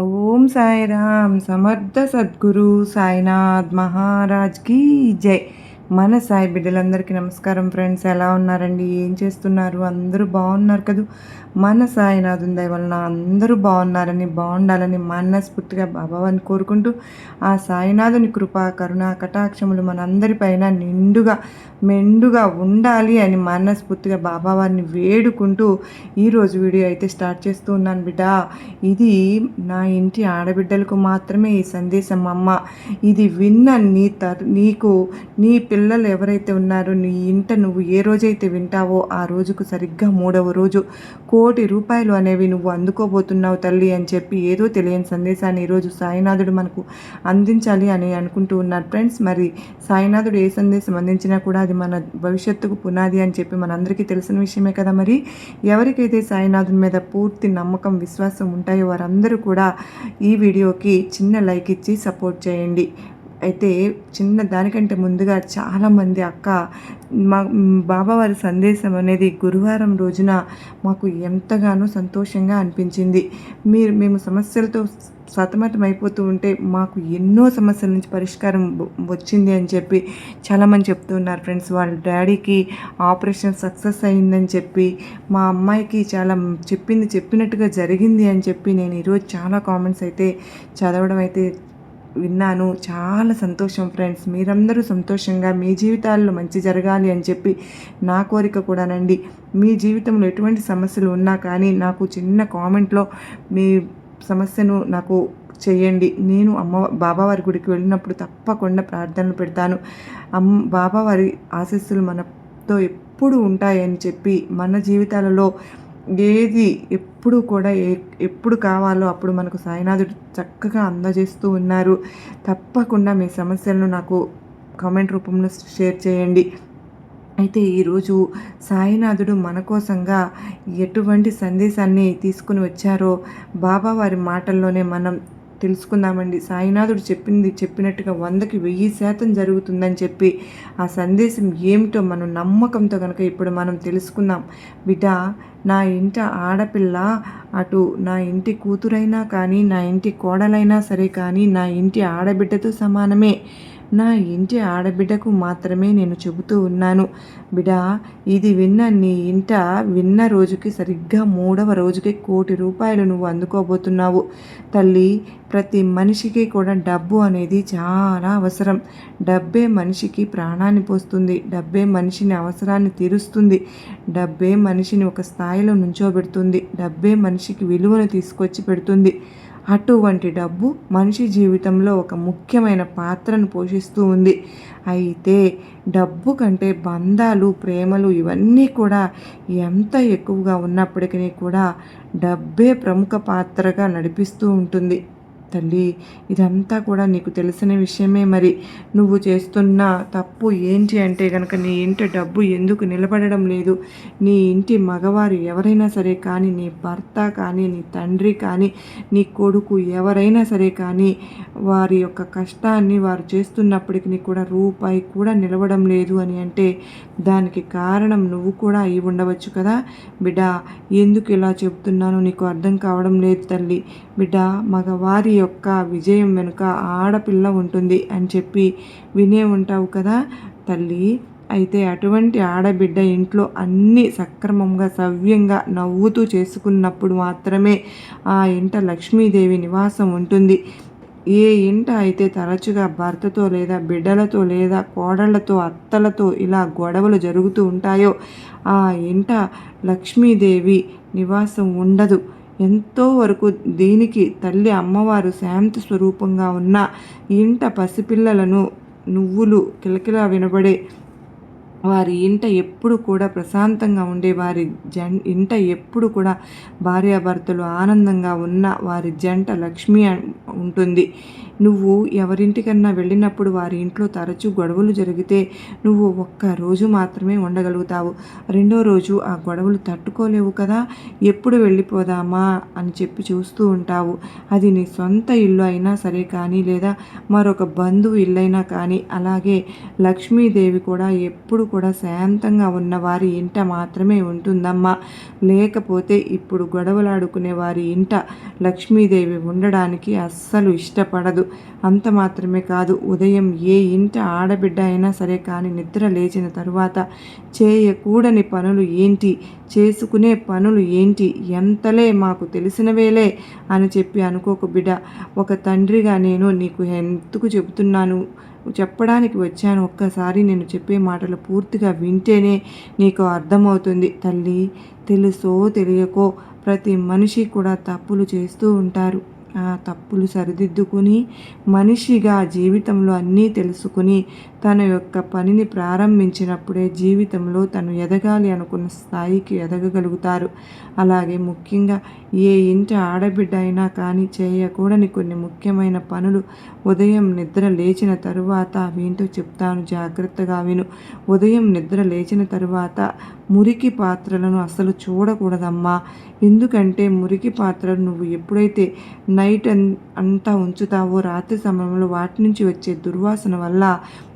ఓం సాయిరామ్ సమర్థ సద్గురు సాయినాథ్ మహారాజ్ కి జై. మన సాయి బిడ్డలందరికీ నమస్కారం ఫ్రెండ్స్. ఎలా ఉన్నారండి? ఏం చేస్తున్నారు? అందరూ బాగున్నారు కదా? మన సాయినాథుని దయ వలన అందరూ బాగుండాలని మనస్ఫూర్తిగా బాబావారిని కోరుకుంటూ ఆ సాయినాథుని కృప కరుణ కటాక్షములు మనందరిపైన మెండుగా ఉండాలి అని మనస్ఫూర్తిగా బాబావారిని వేడుకుంటూ ఈరోజు వీడియో అయితే స్టార్ట్ చేస్తూ ఉన్నాను బిడ్డ. ఇది నా ఇంటి ఆడబిడ్డలకు మాత్రమే ఈ సందేశం అమ్మ. ఇది విన్న నీకు నీ పిల్లలు ఎవరైతే ఉన్నారో నీ ఇంట నువ్వు ఏ రోజైతే వింటావో ఆ రోజుకు సరిగ్గా 3వ రోజు ₹1,00,00,000 అనేవి నువ్వు అందుకోబోతున్నావు తల్లి అని చెప్పి ఏదో తెలియని సందేశాన్ని ఈరోజు సాయినాథుడు మనకు అందించాలి అని అనుకుంటూ ఉన్నారు ఫ్రెండ్స్. మరి సాయినాథుడు ఏ సందేశం అందించినా కూడా అది మన భవిష్యత్తుకు పునాది అని చెప్పి మనందరికీ తెలిసిన విషయమే కదా. మరి ఎవరికైతే సాయినాథుని మీద పూర్తి నమ్మకం విశ్వాసం ఉంటాయో వారందరూ కూడా ఈ వీడియోకి చిన్న లైక్ ఇచ్చి సపోర్ట్ చేయండి. అయితే చిన్న దానికంటే ముందుగా చాలామంది అక్క మా బాబావారి సందేశం అనేది గురువారం రోజున మాకు ఎంతగానో సంతోషంగా అనిపించింది. మేము సమస్యలతో సతమతం అయిపోతూ ఉంటే మాకు ఎన్నో సమస్యల నుంచి పరిష్కారం వచ్చింది అని చెప్పి చాలామంది చెప్తూ ఉన్నారు ఫ్రెండ్స్. వాళ్ళ డాడీకి ఆపరేషన్ సక్సెస్ అయిందని చెప్పి మా అమ్మాయికి చాలా చెప్పినట్టుగా జరిగింది అని చెప్పి నేను ఈరోజు చాలా కామెంట్స్ అయితే చదవడం అయితే విన్నాను. చాలా సంతోషం ఫ్రెండ్స్. మీరందరూ సంతోషంగా మీ జీవితాల్లో మంచి జరగాలి అని చెప్పి నా కోరిక కూడానండి. మీ జీవితంలో ఎటువంటి సమస్యలు ఉన్నా కానీ నాకు చిన్న కామెంట్లో మీ సమస్యను నాకు చేయండి. నేను బాబావారి గుడికి వెళ్ళినప్పుడు తప్పకుండా ప్రార్థనలు పెడతాను. బాబావారి ఆశీస్సులు మనతో ఎప్పుడు ఉంటాయని చెప్పి మన జీవితాలలో ఏది ఎప్పుడు కూడా ఎప్పుడు కావాలో అప్పుడు మనకు సాయినాథుడు చక్కగా అందజేస్తూ ఉన్నారు. తప్పకుండా మీ సమస్యలను నాకు కామెంట్ రూపంలో షేర్ చేయండి. అయితే ఈరోజు సాయినాథుడు మన కోసంగా ఎటువంటి సందేశాన్ని తీసుకుని వచ్చారో బాబావారి మాటల్లోనే మనం తెలుసుకుందామండి. సాయినాథుడు చెప్పినట్టుగా 100కి 1000% జరుగుతుందని చెప్పి ఆ సందేశం ఏమిటో మనం నమ్మకంతో కనుక ఇప్పుడు మనం తెలుసుకుందాం. బిడ్డ, నా ఇంట ఆడపిల్ల అటు నా ఇంటి కూతురైనా కానీ నా ఇంటి కోడలైనా సరే కానీ నా ఇంటి ఆడబిడ్డతో సమానమే. నా ఇంటి ఆడబిడ్డకు మాత్రమే నేను చెబుతూ ఉన్నాను. బిడ్డ, ఇది విన్న రోజుకి సరిగ్గా 3వ రోజుకి ₹1,00,00,000 నువ్వు అందుకోబోతున్నావు తల్లి. ప్రతి మనిషికి కూడా డబ్బు అనేది చాలా అవసరం. డబ్బే మనిషికి ప్రాణాన్ని పోస్తుంది. డబ్బే మనిషిని అవసరాన్ని తీరుస్తుంది. డబ్బే మనిషిని ఒక స్థాయిలో నుంచోబెడుతుంది. డబ్బే మనిషికి విలువను తీసుకొచ్చి పెడుతుంది. అటువంటి డబ్బు మనిషి జీవితంలో ఒక ముఖ్యమైన పాత్రను పోషిస్తూ ఉంది. అయితే డబ్బు కంటే బంధాలు, ప్రేమలు ఇవన్నీ కూడా ఎంత ఎక్కువగా ఉన్నప్పటికీ కూడా డబ్బే ప్రముఖ పాత్రగా నడిపిస్తూ ఉంటుంది తల్లి. ఇదంతా కూడా నీకు తెలిసిన విషయమే. మరి నువ్వు చేస్తున్న తప్పు ఏంటి అంటే కనుక నీ ఇంటి డబ్బు ఎందుకు నిలబడడం లేదు? నీ ఇంటి మగవారు ఎవరైనా సరే కానీ, నీ భర్త కానీ, నీ తండ్రి కానీ, నీ కొడుకు ఎవరైనా సరే కానీ వారి యొక్క కష్టాన్ని వారు చేస్తున్నప్పటికీ కూడా రూపాయి కూడా నిలవడం లేదు అని అంటే దానికి కారణం నువ్వు కూడా అయి ఉండవచ్చు కదా బిడ్డ. ఎందుకు ఇలా చెబుతున్నానో నీకు అర్థం కావడం లేదు తల్లి. బిడ్డ, మగవారి యొక్క విజయం వెనుక ఆడపిల్ల ఉంటుంది అని చెప్పి వినే ఉంటావు కదా తల్లి. అయితే అటువంటి ఆడబిడ్డ ఇంట్లో అన్నీ సక్రమంగా సవ్యంగా నవ్వుతూ చేసుకున్నప్పుడు మాత్రమే ఆ ఇంట లక్ష్మీదేవి నివాసం ఉంటుంది. ఏ ఇంట అయితే తరచుగా భర్తతో లేదా బిడ్డలతో లేదా కోడళ్లతో అత్తలతో ఇలా గొడవలు జరుగుతూ ఉంటాయో ఆ ఇంట లక్ష్మీదేవి నివాసం ఉండదు. ఎంతో వరకు దీనికి తల్లి అమ్మవారు శాంతి స్వరూపంగా ఉన్న ఇంట పసిపిల్లలను నువ్వులు కిలకిలా వినబడే వారి ఇంట ఎప్పుడు కూడా ప్రశాంతంగా ఉండే వారి ఇంట ఎప్పుడు కూడా భార్యాభర్తలు ఆనందంగా ఉన్న వారి జంట లక్ష్మి ఉంటుంది. నువ్వు ఎవరింటికన్నా వెళ్ళినప్పుడు వారి ఇంట్లో తరచూ గొడవలు జరిగితే నువ్వు ఒక్కరోజు మాత్రమే ఉండగలుగుతావు. రెండో రోజు ఆ గొడవలు తట్టుకోలేవు కదా. ఎప్పుడు వెళ్ళిపోదామా అని చెప్పి చూస్తూ ఉంటావు. అది నీ సొంత ఇల్లు అయినా సరే కానీ, లేదా మరొక బంధువు ఇల్లైనా కానీ. అలాగే లక్ష్మీదేవి కూడా ఎప్పుడు కూడా శాంతంగా ఉన్న వారి ఇంట మాత్రమే ఉంటుందమ్మా. లేకపోతే ఇప్పుడు గొడవలాడుకునే వారి ఇంట లక్ష్మీదేవి ఉండడానికి అస్సలు ఇష్టపడదు. అంత మాత్రమే కాదు, ఉదయం ఏ ఇంట ఆడబిడ్డ అయినా సరే కానీ నిద్ర లేచిన తరువాత చేయకూడని పనులు ఏంటి, చేసుకునే పనులు ఏంటి, ఎంతలే మాకు తెలిసినవేలే అని చెప్పి అనుకోకు బిడ్డ. ఒక తండ్రిగా నేను నీకు ఎందుకు చెబుతున్నాను, చెప్పడానికి వచ్చాను. ఒక్కసారి నేను చెప్పే మాటలు పూర్తిగా వింటేనే నీకు అర్థమవుతుంది తల్లి. తెలుసో తెలియకో ప్రతి మనిషి కూడా తప్పులు చేస్తూ ఉంటారు. ఆ తప్పులు సరిదిద్దుకుని మనిషిగా జీవితంలో అన్నీ తెలుసుకుని తన యొక్క పనిని ప్రారంభించినప్పుడే జీవితంలో తను ఎదగాలి అనుకున్న స్థాయికి ఎదగగలుగుతారు. అలాగే ముఖ్యంగా ఏ ఇంటి ఆడబిడ్డ అయినా కానీ చేయకూడని కొన్ని ముఖ్యమైన పనులు ఉదయం నిద్ర లేచిన తరువాత అవేంటో చెప్తాను, జాగ్రత్తగా విను. ఉదయం నిద్ర లేచిన తరువాత మురికి పాత్రలను అసలు చూడకూడదమ్మా. ఎందుకంటే మురికి పాత్రలు నువ్వు ఎప్పుడైతే నైట్ అంతా ఉంచుతావో రాత్రి సమయంలో వాటి నుంచి వచ్చే దుర్వాసన వల్ల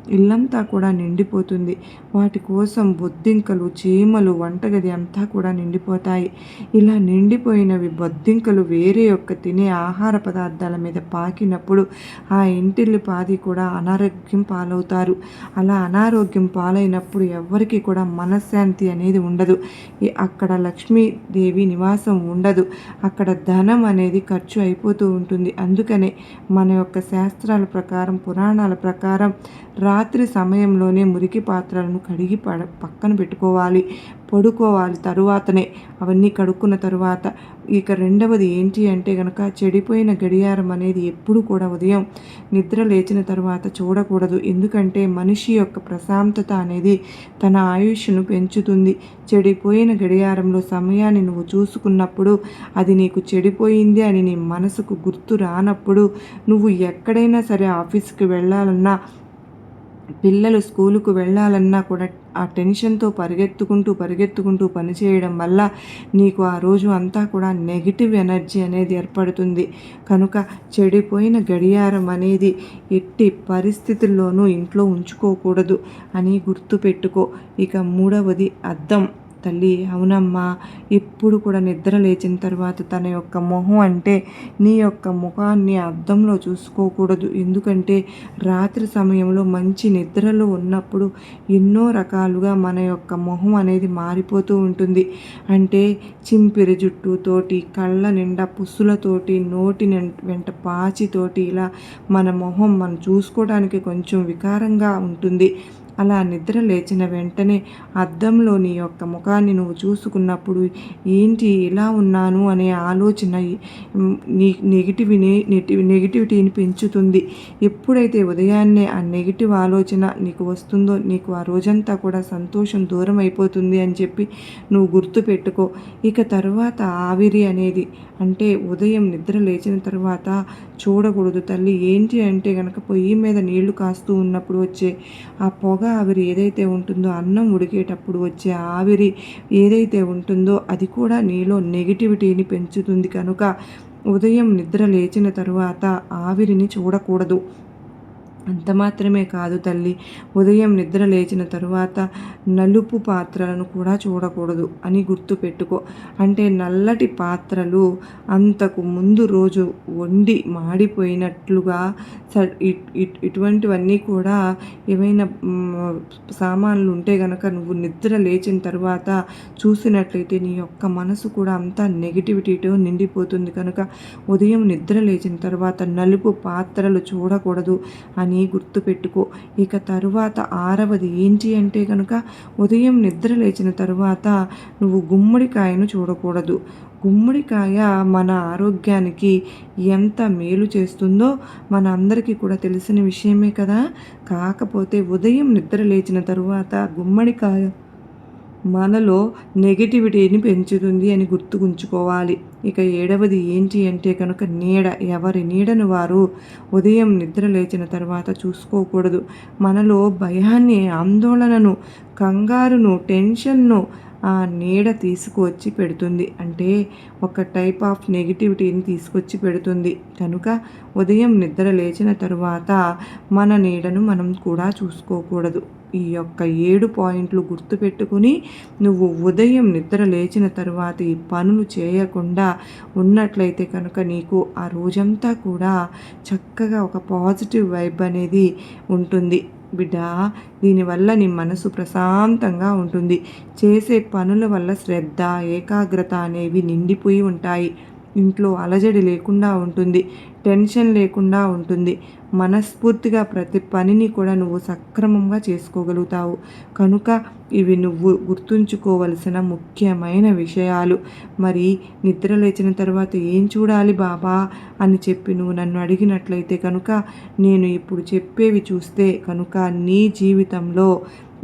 ఇల్లంతా కూడా నిండిపోతుంది. వాటి కోసం బొద్దింకలు, చీమలు, వంటగది అంతా కూడా నిండిపోతాయి. ఇలా నిండిపోయినవి బొద్దింకలు వేరే యొక్క తినే ఆహార పదార్థాల మీద పాకినప్పుడు ఆ ఇంటిల్లి పాది కూడా అనారోగ్యం పాలవుతారు. అలా అనారోగ్యం పాలైనప్పుడు ఎవ్వరికీ కూడా మనశ్శాంతి అనేది ఉండదు. అక్కడ లక్ష్మీదేవి నివాసం ఉండదు. అక్కడ ధనం అనేది ఖర్చు అయిపోతూ ఉంటుంది. అందుకనే మన యొక్క శాస్త్రాల ప్రకారం, పురాణాల ప్రకారం రాత్రి సమయంలోనే మురికి పాత్రలను కడిగి పక్కన పెట్టుకోవాలి, పడుకోవాలి. తరువాతనే అవన్నీ కడుక్కున్న తరువాత ఇక రెండవది ఏంటి అంటే కనుక చెడిపోయిన గడియారం అనేది ఎప్పుడు కూడా ఉదయం నిద్ర లేచిన తరువాత చూడకూడదు. ఎందుకంటే మనిషి యొక్క ప్రశాంతత అనేది తన ఆయుష్ను పెంచుతుంది. చెడిపోయిన గడియారంలో సమయాన్ని నువ్వు చూసుకున్నప్పుడు అది నీకు చెడిపోయింది అని నీ మనసుకు గుర్తు రానప్పుడు నువ్వు ఎక్కడైనా సరే ఆఫీస్కి వెళ్ళాలన్నా, పిల్లలు స్కూలుకు వెళ్ళాలన్నా కూడా ఆ టెన్షన్తో పరిగెత్తుకుంటూ పనిచేయడం వల్ల నీకు ఆ రోజు అంతా కూడా నెగిటివ్ ఎనర్జీ అనేది ఏర్పడుతుంది. కనుక చెడిపోయిన గడియారం అనేది ఎట్టి పరిస్థితుల్లోనూ ఇంట్లో ఉంచుకోకూడదు అని గుర్తుపెట్టుకో. ఇక మూడవది అద్దం. తల్లి, అవునమ్మా, ఎప్పుడు కూడా నిద్ర లేచిన తర్వాత తన యొక్క మొహం అంటే నీ యొక్క ముఖాన్ని అద్దంలో చూసుకోకూడదు. ఎందుకంటే రాత్రి సమయంలో మంచి నిద్రలో ఉన్నప్పుడు ఎన్నో రకాలుగా మన యొక్క మొహం అనేది మారిపోతూ ఉంటుంది. అంటే చింపిరి జుట్టుతోటి, కళ్ళ నిండా పుస్సులతోటి, నోటి వెంట పాచితోటి ఇలా మన మొహం మనం చూసుకోవడానికి కొంచెం వికారంగా ఉంటుంది. అలా నిద్ర లేచిన వెంటనే అద్దంలో నీ యొక్క ముఖాన్ని నువ్వు చూసుకున్నప్పుడు ఏంటి ఇలా ఉన్నాను అనే ఆలోచన నెగిటివిటీని పెంచుతుంది. ఎప్పుడైతే ఉదయాన్నే ఆ నెగిటివ్ ఆలోచన నీకు వస్తుందో నీకు ఆ రోజంతా కూడా సంతోషం దూరం అయిపోతుంది అని చెప్పి నువ్వు గుర్తుపెట్టుకో. ఇక తర్వాత ఆవిరి అనేది, అంటే ఉదయం నిద్ర లేచిన తర్వాత చూడకూడదు తల్లి. ఏంటి అంటే కనుక పొయ్యి మీద నీళ్లు కాస్తూ ఉన్నప్పుడు వచ్చే ఆ పొగ ఆవిరి ఏదైతే ఉంటుందో, అన్నం ఉడికేటప్పుడు వచ్చే ఆవిరి ఏదైతే ఉంటుందో అది కూడా నీలో నెగిటివిటీని పెంచుతుంది. కనుక ఉదయం నిద్ర లేచిన తరువాత ఆవిరిని చూడకూడదు. అంత మాత్రమే కాదు తల్లి, ఉదయం నిద్ర లేచిన తరువాత నలుపు పాత్రలను కూడా చూడకూడదు అని గుర్తుపెట్టుకో. అంటే నల్లటి పాత్రలు అంతకు ముందు రోజు వండి మాడిపోయినట్లుగా ఇటువంటివన్నీ కూడా ఏమైనా సామాన్లు ఉంటే గనక నువ్వు నిద్ర లేచిన తర్వాత చూసినట్లయితే నీ యొక్క మనసు కూడా అంతా నెగిటివిటీతో నిండిపోతుంది. కనుక ఉదయం నిద్ర లేచిన తర్వాత నలుపు పాత్రలు చూడకూడదు అని గుర్తుపెట్టుకో. ఇక తరువాత ఆరవది ఏంటి అంటే కనుక ఉదయం నిద్ర లేచిన తరువాత నువ్వు గుమ్మడికాయను చూడకూడదు. గుమ్మడికాయ మన ఆరోగ్యానికి ఎంత మేలు చేస్తుందో మన అందరికీ కూడా తెలిసిన విషయమే కదా. కాకపోతే ఉదయం నిద్ర లేచిన తరువాత గుమ్మడికాయ మనలో నెగటివిటీని పెంచుతుంది అని గుర్తుకుంచుకోవాలి. ఇక 7వది ఏంటి అంటే కనుక నీడ. ఎవరి నీడను వారు ఉదయం నిద్ర లేచిన తర్వాత చూసుకోకూడదు. మనలో భయాన్ని, ఆందోళనను, కంగారును, టెన్షన్ను ఆ నీడ తీసుకువచ్చి పెడుతుంది. అంటే ఒక టైప్ ఆఫ్ నెగటివిటీని తీసుకొచ్చి పెడుతుంది. కనుక ఉదయం నిద్ర లేచిన తరువాత మన నీడను మనం కూడా చూసుకోకూడదు. ఈ యొక్క 7 పాయింట్లు గుర్తుపెట్టుకుని నువ్వు ఉదయం నిద్ర లేచిన తరువాత ఈ పనులు చేయకుండా ఉన్నట్లయితే కనుక నీకు ఆ రోజంతా కూడా చక్కగా ఒక పాజిటివ్ వైబ్ అనేది ఉంటుంది బిడ్డ. దీనివల్ల నీ మనసు ప్రశాంతంగా ఉంటుంది. చేసే పనుల వల్ల శ్రద్ధ, ఏకాగ్రత అనేవి నిండిపోయి ఉంటాయి. ఇంట్లో అలజడి లేకుండా ఉంటుంది. టెన్షన్ లేకుండా ఉంటుంది. మనస్ఫూర్తిగా ప్రతి పనిని కూడా నువ్వు సక్రమంగా చేసుకోగలుగుతావు. కనుక ఇవి నువ్వు గుర్తుంచుకోవలసిన ముఖ్యమైన విషయాలు. మరి నిద్ర లేచిన తర్వాత ఏం చూడాలి బాబా అని చెప్పి నువ్వు నన్ను అడిగినట్లయితే కనుక నేను ఇప్పుడు చెప్పేవి చూస్తే కనుక నీ జీవితంలో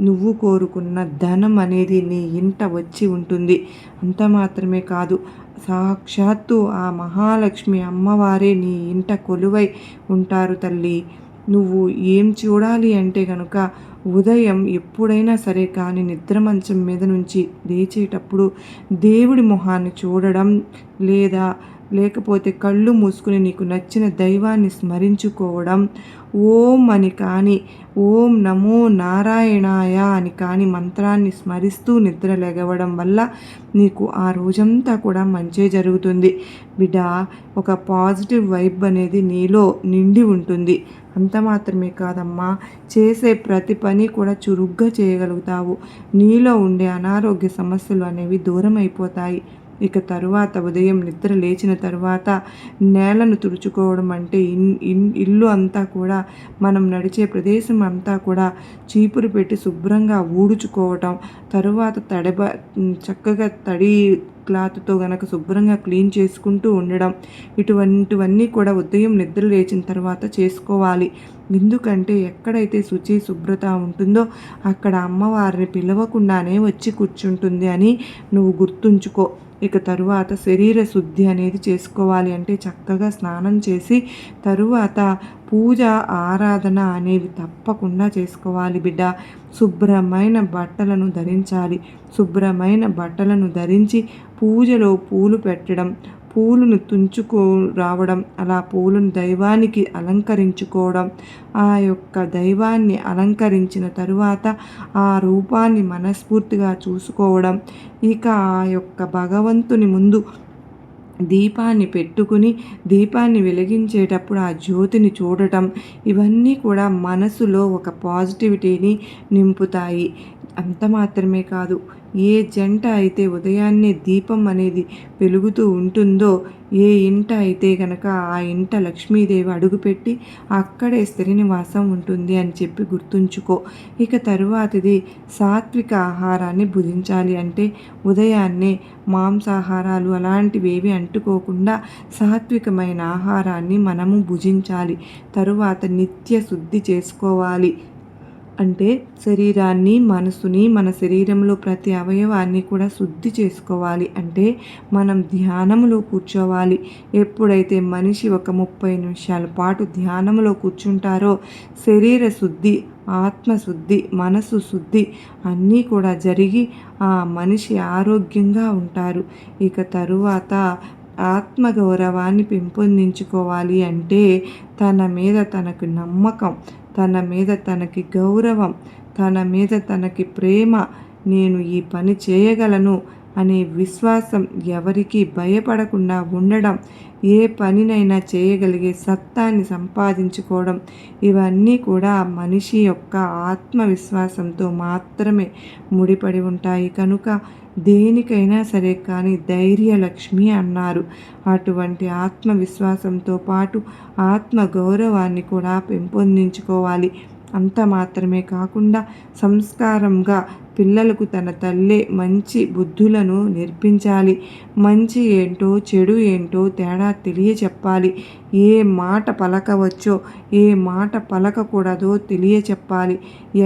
నువ్వు కోరుకున్న ధనం అనేది నీ ఇంట వచ్చి ఉంటుంది. అంత మాత్రమే కాదు, సాక్షాత్తు ఆ మహాలక్ష్మి అమ్మవారే నీ ఇంట కొలువై ఉంటారు తల్లి. నువ్వు ఏం చూడాలి అంటే కనుక ఉదయం ఎప్పుడైనా సరే కానీ నిద్ర మంచం మీద నుంచి లేచేటప్పుడు దేవుడి మొహాన్ని చూడడం, లేకపోతే కళ్ళు మూసుకుని నీకు నచ్చిన దైవాన్ని స్మరించుకోవడం, ఓం అని కానీ, ఓం నమో నారాయణాయ అని కానీ మంత్రాన్ని స్మరిస్తూ నిద్ర లెగవడం వల్ల నీకు ఆ రోజంతా కూడా మంచే జరుగుతుంది బిడ్డ. ఒక పాజిటివ్ వైబ్ అనేది నీలో నిండి ఉంటుంది. అంత మాత్రమే కాదమ్మా, చేసే ప్రతి పని కూడా చురుగ్గా చేయగలుగుతావు. నీలో ఉండే అనారోగ్య సమస్యలు అనేవి దూరం అయిపోతాయి. ఇక తరువాత ఉదయం నిద్ర లేచిన తరువాత నేలను తుడుచుకోవడం అంటే ఇల్లు అంతా కూడా, మనం నడిచే ప్రదేశం అంతా కూడా చీపురు పెట్టి శుభ్రంగా ఊడ్చుకోవటం, తరువాత చక్కగా తడి క్లాత్తో గనక శుభ్రంగా క్లీన్ చేసుకుంటూ ఉండడం, ఇటువంటివన్నీ కూడా ఉదయం నిద్ర లేచిన తర్వాత చేసుకోవాలి. ఎందుకంటే ఎక్కడైతే శుచి శుభ్రత ఉంటుందో అక్కడ అమ్మవారిని పిలవకుండానే వచ్చి కూర్చుంటుంది అని నువ్వు గుర్తుంచుకో. ఇక తరువాత శరీర శుద్ధి అనేది చేసుకోవాలి. అంటే చక్కగా స్నానం చేసి తరువాత పూజ, ఆరాధన అనేవి తప్పకుండా చేసుకోవాలి బిడ్డ. శుభ్రమైన బట్టలను ధరించాలి. శుభ్రమైన బట్టలను ధరించి పూజలో పూలు పెట్టడం, పూలను తుంచుకు రావడం, అలా పూలను దైవానికి అలంకరించుకోవడం, ఆ యొక్క దైవాన్ని అలంకరించిన తరువాత ఆ రూపాన్ని మనస్ఫూర్తిగా చూసుకోవడం, ఇక ఆ యొక్క భగవంతుని ముందు దీపాన్ని పెట్టుకుని దీపాన్ని వెలిగించేటప్పుడు ఆ జ్యోతిని చూడటం, ఇవన్నీ కూడా మనసులో ఒక పాజిటివిటీని నింపుతాయి. అంత మాత్రమే కాదు, ఏ జంట అయితే ఉదయాన్నే దీపం అనేది వెలుగుతూ ఉంటుందో, ఏ ఇంట అయితే కనుక ఆ ఇంట లక్ష్మీదేవి అడుగుపెట్టి అక్కడే స్థిర నివాసం ఉంటుంది అని చెప్పి గుర్తుంచుకో. ఇక తరువాతిది సాత్విక ఆహారాన్ని భుజించాలి. అంటే ఉదయాన్నే మాంసాహారాలు అలాంటివి ఏవి అంటుకోకుండా సాత్వికమైన ఆహారాన్ని మనము భుజించాలి. తరువాత నిత్య శుద్ధి చేసుకోవాలి. అంటే శరీరాన్ని, మనసుని, మన శరీరంలో ప్రతి అవయవాన్ని కూడా శుద్ధి చేసుకోవాలి. అంటే మనం ధ్యానంలో కూర్చోవాలి. ఎప్పుడైతే మనిషి ఒక 30 నిమిషాల పాటు ధ్యానంలో కూర్చుంటారో శరీర శుద్ధి, ఆత్మశుద్ధి, మనసు శుద్ధి అన్నీ కూడా జరిగి ఆ మనిషి ఆరోగ్యంగా ఉంటారు. ఇక తరువాత ఆత్మగౌరవాన్ని పెంపొందించుకోవాలి. అంటే తన మీద తనకు నమ్మకం, తన మీద తనకి గౌరవం, తన మీద తనకి ప్రేమ, నేను ఈ పని చేయగలను అనే విశ్వాసం, ఎవరికి భయపడకుండా ఉండడం, ఏ పనినైనా చేయగలిగే సత్తాన్ని సంపాదించుకోవడం, ఇవన్నీ కూడా మనిషి యొక్క ఆత్మవిశ్వాసంతో మాత్రమే ముడిపడి ఉంటాయి. కనుక దేనికైనా సరే కానీ ధైర్యలక్ష్మి అన్నారు. అటువంటి ఆత్మవిశ్వాసంతో పాటు ఆత్మగౌరవాన్ని కూడా పెంపొందించుకోవాలి. అంత మాత్రమే కాకుండా సంస్కారంగా పిల్లలకు తన తల్లే మంచి బుద్ధులను నేర్పించాలి. మంచి ఏంటో చెడు ఏంటో తేడా తెలియచెప్పాలి. ఏ మాట పలకవచ్చో ఏ మాట పలకకూడదో తెలియచెప్పాలి.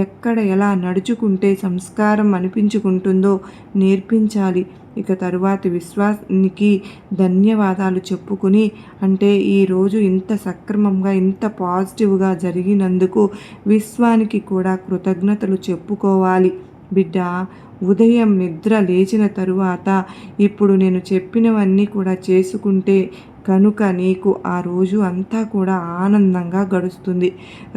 ఎక్కడ ఎలా నడుచుకుంటే సంస్కారం అనిపించుకుంటుందో నేర్పించాలి. ఇక తరువాతి విశ్వానికి ధన్యవాదాలు చెప్పుకుని, అంటే ఈరోజు ఇంత సక్రమంగా ఇంత పాజిటివ్గా జరిగినందుకు విశ్వానికి కూడా కృతజ్ఞతలు చెప్పుకోవాలి. బిడ్డ, ఉదయం నిద్ర లేచిన తరువాత ఇప్పుడు నేను చెప్పినవన్నీ కూడా చేసుకుంటే కనుక నీకు ఆ రోజు అంతా కూడా ఆనందంగా గడుస్తుంది.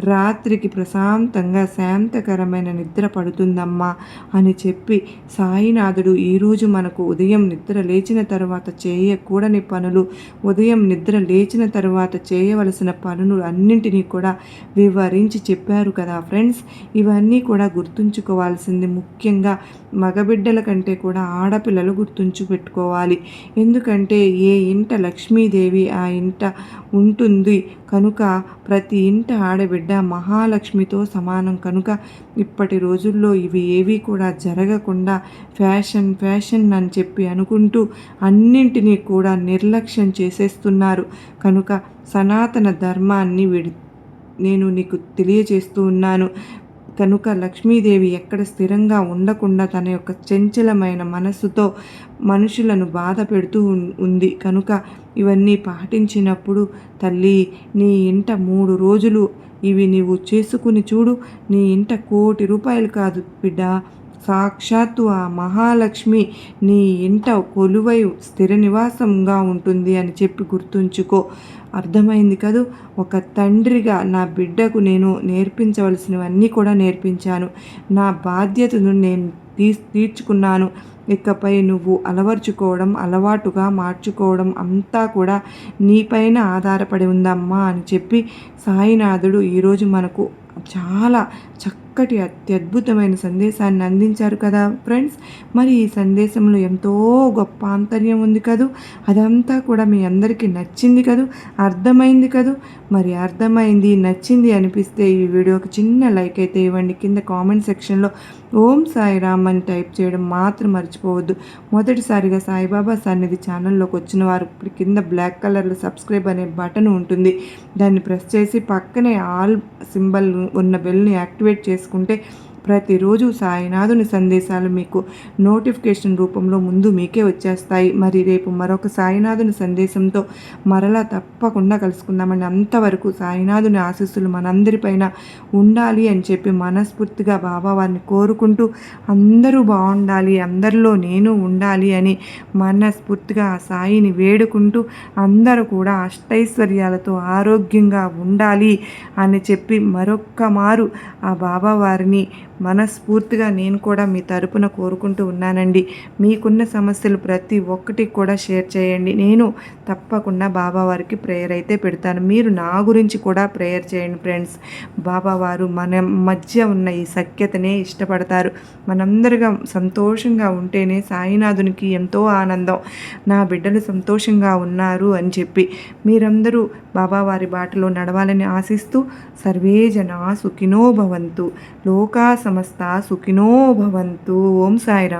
రాత్రికి ప్రశాంతంగా శాంతకరమైన నిద్ర పడుతుందమ్మా అని చెప్పి సాయినాథుడు ఈరోజు మనకు ఉదయం నిద్ర లేచిన తర్వాత చేయకూడని పనులు, ఉదయం నిద్ర లేచిన తర్వాత చేయవలసిన పనులు అన్నింటినీ కూడా వివరించి చెప్పారు కదా ఫ్రెండ్స్. ఇవన్నీ కూడా గుర్తుంచుకోవాల్సింది ముఖ్యంగా మగబిడ్డల కంటే కూడా ఆడపిల్లలు గుర్తుంచుపెట్టుకోవాలి. ఎందుకంటే ఏ ఇంట లక్ష్మీదేవి ఆ ఇంట ఉంటుంది కనుక ప్రతి ఇంట ఆడబిడ్డ మహాలక్ష్మితో సమానం కనుక ఇప్పటి రోజుల్లో ఇవి ఏవి కూడా జరగకుండా ఫ్యాషన్ అని చెప్పి అనుకుంటూ అన్నింటినీ కూడా నిర్లక్ష్యం చేసేస్తున్నారు. కనుక సనాతన ధర్మాన్ని నేను నీకు తెలియజేస్తూ ఉన్నాను. కనుక లక్ష్మీదేవి ఎక్కడ స్థిరంగా ఉండకుండా తన యొక్క చంచలమైన మనస్సుతో మనుషులను బాధ పెడుతూ ఉంది. కనుక ఇవన్నీ పాటించినప్పుడు తల్లి, నీ ఇంట 3 రోజులు ఇవి నీవు చేసుకుని చూడు. నీ ఇంట ₹1,00,00,000 కాదు బిడ్డ, సాక్షాత్తు ఆ మహాలక్ష్మి నీ ఇంట కొలువై స్థిర నివాసంగా ఉంటుంది అని చెప్పి గుర్తుంచుకో. అర్థమైంది కదూ. ఒక తండ్రిగా నా బిడ్డకు నేను నేర్పించవలసినవన్నీ కూడా నేర్పించాను. నా బాధ్యతను నేను తీర్చుకున్నాను. ఇకపై నువ్వు అలవర్చుకోవడం, అలవాటుగా మార్చుకోవడం అంతా కూడా నీపైన ఆధారపడి ఉందమ్మా అని చెప్పి సాయినాథుడు ఈరోజు మనకు చాలా చక్కటి అత్యద్భుతమైన సందేశాన్ని అందించారు కదా ఫ్రెండ్స్. మరి ఈ సందేశంలో ఎంతో గొప్ప ఆంతర్యం ఉంది కదూ. అదంతా కూడా మీ అందరికీ నచ్చింది కదూ, అర్థమైంది కదూ. మరి అర్థమైంది, నచ్చింది అనిపిస్తే ఈ వీడియోకి చిన్న లైక్ అయితే ఇవ్వండి. కింద కామెంట్ సెక్షన్లో ఓం సాయిరామ్ అని టైప్ చేయడం మాత్రం మర్చిపోవద్దు. మొదటిసారిగా సాయిబాబా సన్నిధి ఛానల్లోకి వచ్చిన వారు ఇప్పుడు కింద బ్లాక్ కలర్లో సబ్స్క్రైబ్ అనే బటన్ ఉంటుంది. దాన్ని ప్రెస్ చేసి పక్కనే ఆల్ సింబల్ ఉన్న బెల్ని యాక్టివేట్ చేసుకుంటే ప్రతిరోజు సాయినాథుని సందేశాలు మీకు నోటిఫికేషన్ రూపంలో ముందు మీకే వచ్చేస్తాయి. మరి రేపు మరొక సాయినాథుని సందేశంతో మరలా తప్పకుండా కలుసుకుందామని, అంతవరకు సాయినాథుని ఆశీస్సులు మనందరిపైన ఉండాలి అని చెప్పి మనస్ఫూర్తిగా బాబావారిని కోరుకుంటూ అందరూ బాగుండాలి, అందరిలో నేను ఉండాలి అని మనస్ఫూర్తిగా ఆ సాయిని వేడుకుంటూ అందరూ కూడా అష్టైశ్వర్యాలతో ఆరోగ్యంగా ఉండాలి అని చెప్పి మరొక్క మారు ఆ బాబావారిని మనస్ఫూర్తిగా నేను కూడా మీ తరపున కోరుకుంటూ ఉన్నానండి. మీకున్న సమస్యలు ప్రతి ఒక్కటి కూడా షేర్ చేయండి. నేను తప్పకుండా బాబావారికి ప్రేయర్ అయితే పెడతాను. మీరు నా గురించి కూడా ప్రేయర్ చేయండి ఫ్రెండ్స్. బాబావారు మన మధ్య ఉన్న ఈ సఖ్యతనే ఇష్టపడతారు. మనందరిగా సంతోషంగా ఉంటేనే సాయినాథునికి ఎంతో ఆనందం. నా బిడ్డలు సంతోషంగా ఉన్నారు అని చెప్పి మీరందరూ బాబావారి బాటలో నడవాలని ఆశిస్తూ సర్వే జనా సుఖినో భవంతు, లోకా సమస్త సుఖినో భవంతు. ఓం సాయిరామ్.